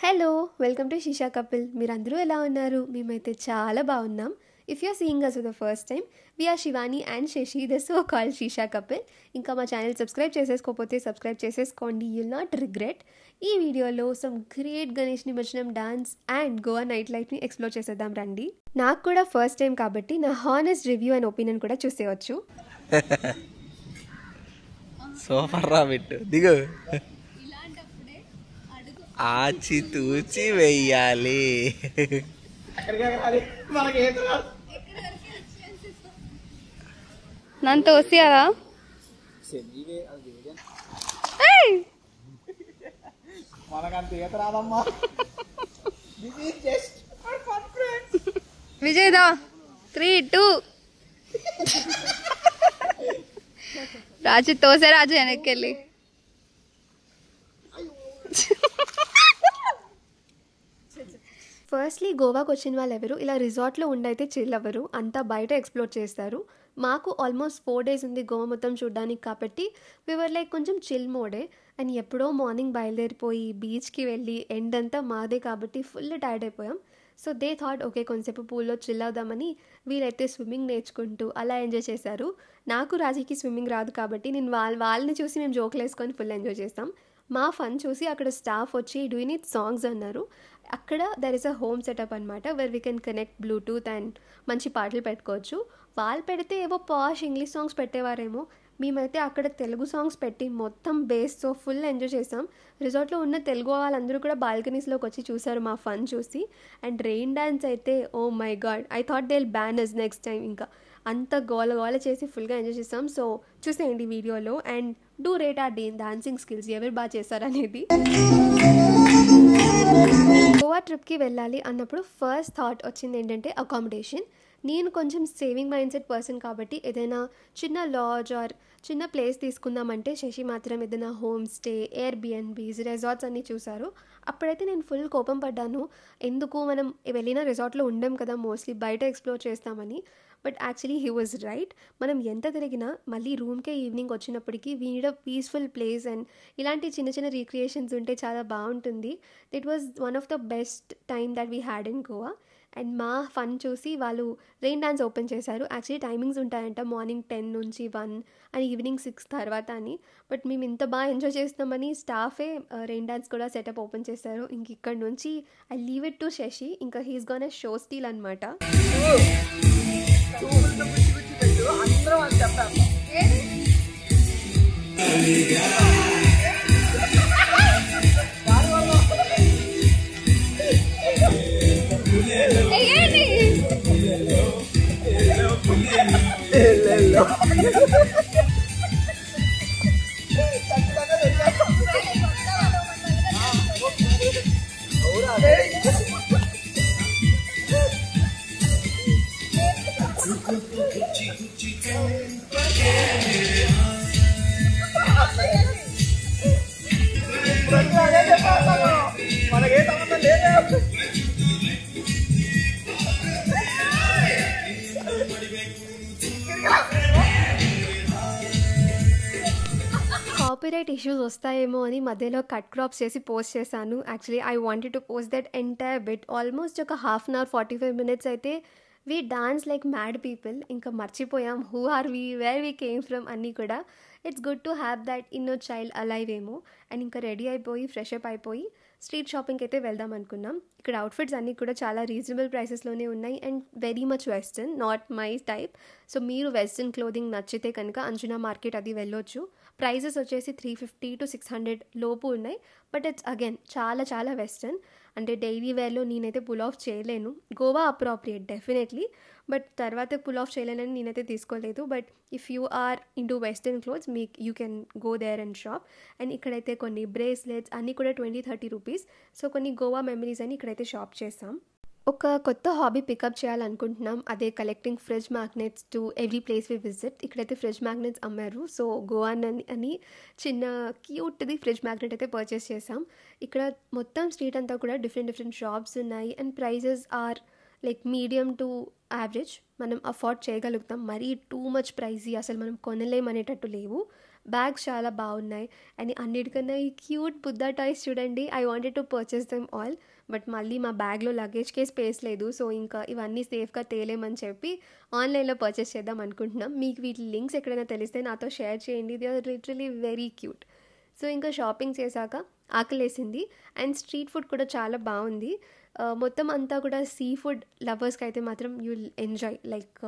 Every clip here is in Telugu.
Hello welcome to Shisha Kapil. మీరందరూ ఎలా ఉన్నారు? మేమైతే చాలా బాగున్నాం. If you're seeing us for the first time, we're Shivani and Shashi, the so called Shisha Kapil. ఇంకా మా ఛానల్ సబ్స్క్రైబ్ చేసేసుకోకపోతే సబ్స్క్రైబ్ చేసేసుకోండి, యుల్ నాట్ రిగ్రెట్. ఈ వీడియోలో సమ్ గ్రేట్ గణేష్ నిమజ్జనం డాన్స్ అండ్ గోవా నైట్ లైఫ్ని ఎక్స్ప్లోర్ చేసేద్దాం రండి. నాకు కూడా ఫస్ట్ టైం కాబట్టి నా హానెస్ట్ రివ్యూ అండ్ ఒపీనియన్ కూడా చూసేయచ్చు. సూపర్ రా బిట్టు దిగు, ఆచి తూచి వెయ్యాలి. నన్ను తోసియారా? విజయ్ దా 3, 2 రాజు తోసే, రాజు వెనక్కి వెళ్ళి. ఫస్ట్లీ గోవాకి వచ్చిన వాళ్ళు ఎవరు ఇలా రిసార్ట్లో ఉండైతే చిల్ అవ్వరు, అంతా బయట ఎక్స్ప్లోర్ చేస్తారు. మాకు ఆల్మోస్ట్ 4 days ఉంది గోవా మొత్తం చూడడానికి కాబట్టి వివర్ లైక్ కొంచెం చిల్ మోడే. అండ్ ఎప్పుడో మార్నింగ్ బయలుదేరిపోయి బీచ్కి వెళ్ళి ఎండ్ అంతా మాదే కాబట్టి ఫుల్ టైర్డ్ అయిపోయాం. సో దే థాట్ ఓకే కొంచెంసేపు పూల్లో చిల్ అవుదామని వీళ్ళైతే స్విమ్మింగ్ నేర్చుకుంటూ అలా ఎంజాయ్ చేశారు. నాకు రాజీకి స్విమ్మింగ్ రాదు కాబట్టి నేను వాళ్ళని చూసి మేము జోకులు వేసుకొని ఫుల్ ఎంజాయ్ చేస్తాం. మా ఫన్ చూసి అక్కడ స్టాఫ్ వచ్చి డూ యూ నీడ్ సాంగ్స్ అన్నారు. అక్కడ there is a home setup అనమాట, where we can connect bluetooth and మంచి పాటలు పెట్టుకోవచ్చు. వాళ్ళు పెడితే ఏవో పాష్ ఇంగ్లీష్ సాంగ్స్ పెట్టేవారేమో, మేమైతే అక్కడ తెలుగు సాంగ్స్ పెట్టి మొత్తం బేస్తో ఫుల్ ఎంజాయ్ చేసాం. రిసార్ట్లో ఉన్న తెలుగు వాళ్ళందరూ కూడా బాల్కనీస్లోకి వచ్చి చూసారు మా ఫన్ చూసి. అండ్ రెయిన్ డ్యాన్స్ అయితే oh my god, I thought they will ban us next time. ఇంకా అంత గోల చేసి ఫుల్గా ఎంజాయ్ చేస్తాం. సో చూసేయండి వీడియోలో and do rate our dancing skills ఎవరు బాగా చేస్తారనేది. గోవా ట్రిప్కి వెళ్ళాలి అన్నప్పుడు ఫస్ట్ థాట్ వచ్చింది ఏంటంటే అకామిడేషన్. నేను కొంచెం సేవింగ్ మైండ్ సెట్ పర్సన్ కాబట్టి ఏదైనా చిన్న లాడ్జ్ ఆర్ చిన్న ప్లేస్ తీసుకుందామంటే శశి మాత్రం ఏదైనా హోమ్ స్టే, ఎయిర్బిఎన్బీస్, రిసార్ట్స్ అన్నీ చూసారు. అప్పుడైతే నేను ఫుల్ కోపం పడ్డాను, ఎందుకు మనం వెళ్ళిన రిసార్ట్లో ఉండం కదా, మోస్ట్లీ బయట ఎక్స్ప్లోర్ చేస్తామని. But actually he was right. మనం ఎంత తిరిగినా మళ్ళీ రూమ్కే ఈవినింగ్ వచ్చినప్పటికీ we need a peaceful place and ఇలాంటి చిన్న చిన్న రీక్రియేషన్స్ ఉంటే చాలా బాగుంటుంది. That was one of the best time that we had in Goa. And మా ఫన్ చూసి వాళ్ళు రెయిన్ డాన్స్ ఓపెన్ చేశారు. యాక్చువల్లీ టైమింగ్స్ ఉంటాయంట, మార్నింగ్ 10 నుంచి 1 అని ఈవినింగ్ 6 తర్వాత అని. బట్ మేము ఇంత బాగా ఎంజాయ్ చేస్తామని స్టాఫే రెయిన్ డాన్స్ కూడా సెటప్ ఓపెన్ చేశారు. ఇంక ఇక్కడ నుంచి I leave it to Shashi. ఇంకా he's gone a show steal అనమాట. కాపీరైట్ ఇష్యూస్ వస్తాయేమో అని మధ్యలో కట్ క్రాప్స్ చేసి పోస్ట్ చేశాను. Actually I wanted to post that entire bit. Almost ఒక 1/2 hour 45 minutes అయితే we dance like mad people. ఇంకా మర్చిపోయాం who are we, where we came from అన్నీ కూడా. It's good to have that inner child alive ఏమో. అండ్ ఇంకా రెడీ అయిపోయి ఫ్రెష్ అప్ అయిపోయి స్ట్రీట్ షాపింగ్కి అయితే వెళ్దాం అనుకున్నాం. ఇక్కడ అవుట్ఫిట్స్ అన్నీ కూడా చాలా రీజనబుల్ ప్రైసెస్లోనే ఉన్నాయి and very much western, not my type. So మీరు వెస్టర్న్ క్లోదింగ్ నచ్చితే కనుక అంజునా మార్కెట్ అది వెళ్ళొచ్చు. ప్రైజెస్ వచ్చేసి 350 to 600 లోపు ఉన్నాయి. బట్ ఇట్స్ అగైన్ చాలా వెస్టర్న్. అంటే డైలీ వేర్లో నేనైతే పుల్ ఆఫ్ చేయలేను. గోవా అప్రోప్రియేట్ డెఫినెట్లీ, బట్ తర్వాత పుల్ ఆఫ్ చేయలేనని నేనైతే తీసుకోలేదు. But if you are into western clothes you can go there and shop. And ఇక్కడైతే కొన్ని బ్రేస్లెట్స్ అన్నీ కూడా 20-30 రూపీస్. సో కొన్ని గోవా మెమరీస్ అని ఇక్కడైతే షాప్ చేస్తాం. ఒక కొత్త హాబీ పికప్ చేయాలనుకుంటున్నాం, అదే collecting fridge magnets to every place we visit. ఇక్కడైతే ఫ్రిడ్జ్ మ్యాగ్నెట్స్ అమ్మారు. సో గోవాన్ అని చిన్న క్యూట్ది ఫ్రిడ్జ్ మ్యాగ్నెట్ అయితే పర్చేస్ చేసాం. ఇక్కడ మొత్తం స్ట్రీట్ అంతా కూడా డిఫరెంట్ షాప్స్ ఉన్నాయి and prices are like medium to average. మనం అఫోర్డ్ చేయగలుగుతాం, మరీ టూ మచ్ ప్రైజీ అసలు మనం కొనలేమనేటట్టు లేవు. బ్యాగ్స్ చాలా బాగున్నాయి. అండ్ అన్నిటికన్నా ఈ క్యూట్ బుద్ధా టాయ్స్ చూడండి. I wanted to purchase them all, but మళ్ళీ మా బ్యాగ్లో లగేజ్కే స్పేస్ లేదు. సో ఇంకా ఇవన్నీ సేఫ్గా తేలేమని చెప్పి ఆన్లైన్లో పర్చేస్ చేద్దాం అనుకుంటున్నాం. మీకు వీటి లింక్స్ ఎక్కడైనా తెలిస్తే నాతో షేర్ చేయండి. They are literally very cute. So ఇంకా షాపింగ్ చేశాక ఆకలేసింది. అండ్ స్ట్రీట్ ఫుడ్ కూడా చాలా బాగుంది. మొత్తం అంతా కూడా సీ ఫుడ్ లవర్స్కి అయితే మాత్రం you will enjoy, like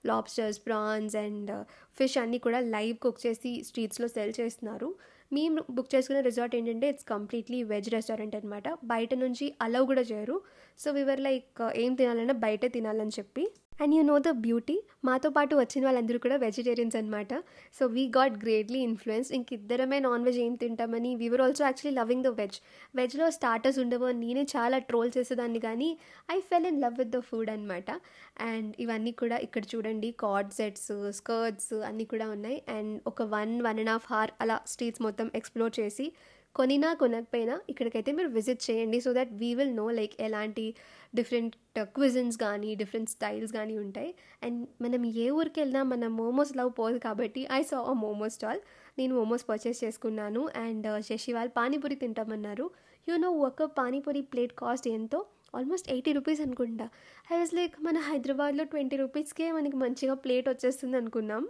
lobsters, prawns and fish అన్నీ కూడా లైవ్ కుక్ చేసి స్ట్రీట్స్లో సెల్ చేస్తున్నారు. మేము బుక్ చేసుకున్న రిసార్ట్ ఏంటంటే ఇట్స్ కంప్లీట్లీ వెజ్ రెస్టారెంట్ అనమాట. బయట నుంచి అలౌ కూడా చేయరు. సో వివర్ లైక్ ఏం తినాలన్నా బయటే తినాలని చెప్పి. And you know the beauty, మాతో పాటు వచ్చిన వాళ్ళందరూ కూడా వెజిటేరియన్స్ అనమాట. So we got greatly influence. ఇంకిద్దరమే నాన్ వెజ్ ఏం తింటామని. We were also actually loving the వెజ్లో స్టార్టర్స్ ఉండవు అని నేనే చాలా ట్రోల్ చేసేదాన్ని, కానీ I fell in love with the food అనమాట. అండ్ ఇవన్నీ కూడా ఇక్కడ చూడండి, కార్డ్ సెట్స్, స్కర్ట్స్ అన్నీ కూడా ఉన్నాయి. అండ్ ఒక 1.5 hour అలా స్ట్రీట్స్ మొత్తం ఎక్స్ప్లోర్ చేసి కొనినా కొనకపోయినా ఇక్కడికైతే మీరు విజిట్ చేయండి. So that we will know like ఎలాంటి డిఫరెంట్ క్విజిన్స్ కానీ డిఫరెంట్ స్టైల్స్ కానీ ఉంటాయి. అండ్ మనం ఏ ఊరికి వెళ్ళినా మన మోమోస్ లవ్ పోదు కాబట్టి I saw a momo stall. నేను మోమోస్ పర్చేస్ చేసుకున్నాను. అండ్ శశి వాళ్ళు పానీపూరి తింటామన్నారు. ఒక పానీపూరి ప్లేట్ కాస్ట్ ఎంతో, ఆల్మోస్ట్ 80 రూపీస్ అనుకుంటా. ఐ వాజ్ లైక్ మన హైదరాబాద్లో 20 రూపీస్కే మనకి మంచిగా ప్లేట్ వచ్చేస్తుంది అనుకున్నాం.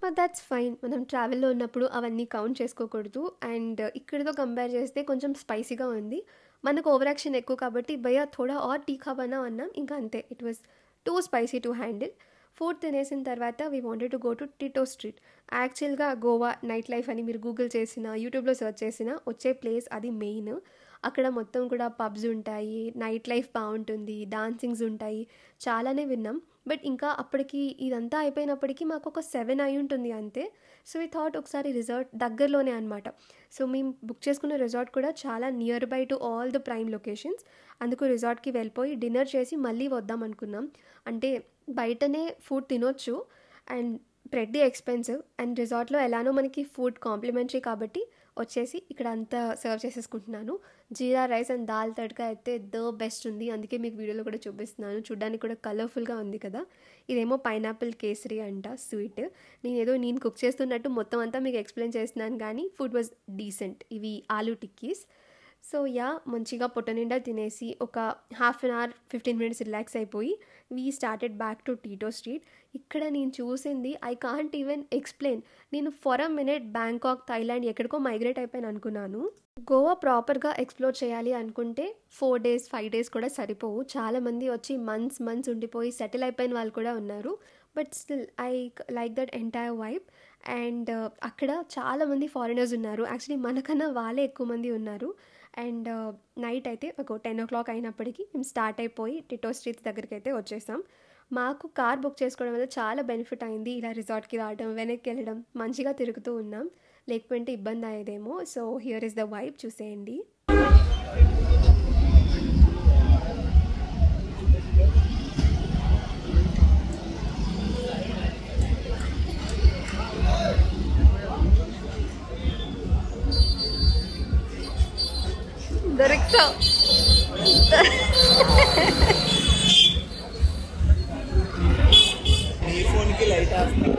బట్ దట్స్ ఫైన్, మనం ట్రావెల్లో ఉన్నప్పుడు అవన్నీ కౌంట్ చేసుకోకూడదు. అండ్ ఇక్కడితో కంపేర్ చేస్తే కొంచెం స్పైసీగా ఉంది. మనకు ఓవర్ యాక్షన్ ఎక్కువ కాబట్టి భయ్యా థోడా ఆర్ టీకా బనా అన్నాం. ఇంకా అంతే, it was two spicy to handle. Food తినేసిన తర్వాత we wanted to go to Tito street. యాక్చువల్గా గోవా నైట్ లైఫ్ అని మీరు గూగుల్ చేసినా యూట్యూబ్లో సెర్చ్ చేసినా వచ్చే ప్లేస్ అది మెయిన్. అక్కడ మొత్తం కూడా పబ్స్ ఉంటాయి, నైట్ లైఫ్ బాగుంటుంది, డాన్సింగ్స్ ఉంటాయి, చాలానే విన్నాం. బట్ ఇంకా అప్పటికి ఇదంతా అయిపోయినప్పటికీ మాకు ఒక 7 అయి ఉంటుంది అంతే. సో వీ థాట్ ఒకసారి రిసార్ట్ దగ్గరలోనే అనమాట. సో మేము బుక్ చేసుకున్న రిసార్ట్ కూడా చాలా near by to all the prime locations. అందుకు రిసార్ట్కి వెళ్ళిపోయి డిన్నర్ చేసి మళ్ళీ వద్దాం అనుకున్నాం. అంటే బయటనే ఫుడ్ తినొచ్చు అండ్ pretty ఎక్స్పెన్సివ్. అండ్ రిసార్ట్లో ఎలానో మనకి ఫుడ్ కాంప్లిమెంటరీ కాబట్టి వచ్చేసి ఇక్కడ అంతా సర్వ్ చేసేసుకుంటున్నాను. జీరా రైస్ అండ్ దాల్ తడ్కా అయితే ద బెస్ట్ ఉంది. అందుకే మీకు వీడియోలో కూడా చూపిస్తున్నాను. చూడడానికి కూడా కలర్ఫుల్గా ఉంది కదా. ఇదేమో పైనాపిల్ కేసరి అంట, స్వీట్. నేను కుక్ చేస్తున్నట్టు మొత్తం అంతా మీకు ఎక్స్ప్లెయిన్ చేస్తున్నాను, కానీ ఫుడ్ వాజ్ డీసెంట్. ఇవి ఆలూ టిక్కీస్. సో మంచిగా పొట్ట నిండా తినేసి ఒక 1/2 hour 15 minutes రిలాక్స్ అయిపోయి we started back to Tito street. ఇక్కడ నేను చూసింది ఐ కాంట్ ఈవెన్ ఎక్స్ప్లెయిన్. నేను for a minute Bangkok, Thailand ఎక్కడికో మైగ్రేట్ అయిపోయాను అనుకున్నాను. గోవా ప్రాపర్గా ఎక్స్ప్లోర్ చేయాలి అనుకుంటే 4 days 5 days కూడా సరిపోవు. చాలామంది వచ్చి మంత్స్ ఉండిపోయి సెటిల్ అయిపోయిన వాళ్ళు కూడా ఉన్నారు. But still I like that entire vibe. And అక్కడ చాలామంది ఫారినర్స్ ఉన్నారు. యాక్చువల్లీ మనకన్నా వాళ్ళే ఎక్కువ మంది ఉన్నారు. అండ్ నైట్ అయితే ఒక 10 o'clock అయినప్పటికీ మేము స్టార్ట్ అయిపోయి టిటో స్ట్రీట్స్ దగ్గరికి అయితే వచ్చేసాం. మాకు కార్ బుక్ చేసుకోవడం వల్ల చాలా బెనిఫిట్ అయింది. ఇలా రిసార్ట్కి రావడం, వెనక్కి వెళ్ళడం, మంచిగా తిరుగుతూ ఉన్నాం. లేకపోతే ఇబ్బంది అయ్యేదేమో. So here is the vibe, చూసేయండి. దొరుకుతావు. నీ ఫోన్కి లైట్ వస్తుంది.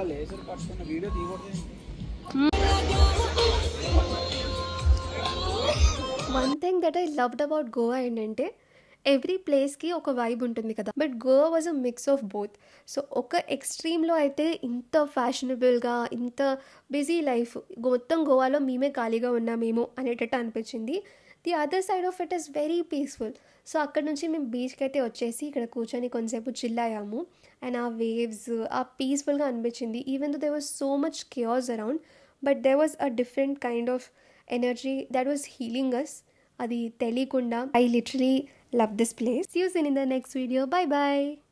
లేజర్ పట్టుకున్న వీడియో తీయకూడదు. One thing that I loved about Goa ఏంటంటే ఎవ్రీ ప్లేస్కి ఒక వైబ్ ఉంటుంది కదా. But Goa was a mix of both. So ఒక ఎక్స్ట్రీమ్లో అయితే ఇంత ఫ్యాషనబుల్గా, ఇంత బిజీ లైఫ్, మొత్తం గోవాలో మేమే ఖాళీగా ఉన్నామేమో అనేటట్టు అనిపించింది. The other side of it is very peaceful. So అక్కడ నుంచి మేము బీచ్కి అయితే వచ్చేసి ఇక్కడ కూర్చొని కొంతసేపు చిల్ అయ్యాము. అండ్ ఆ వేవ్స్ ఆ పీస్ఫుల్గా అనిపించింది. Even though there was so much chaos around, but there was a different kind of energy that was healing us. అది తెలియకుండా I literally love this place. See you soon in the next video. Bye bye.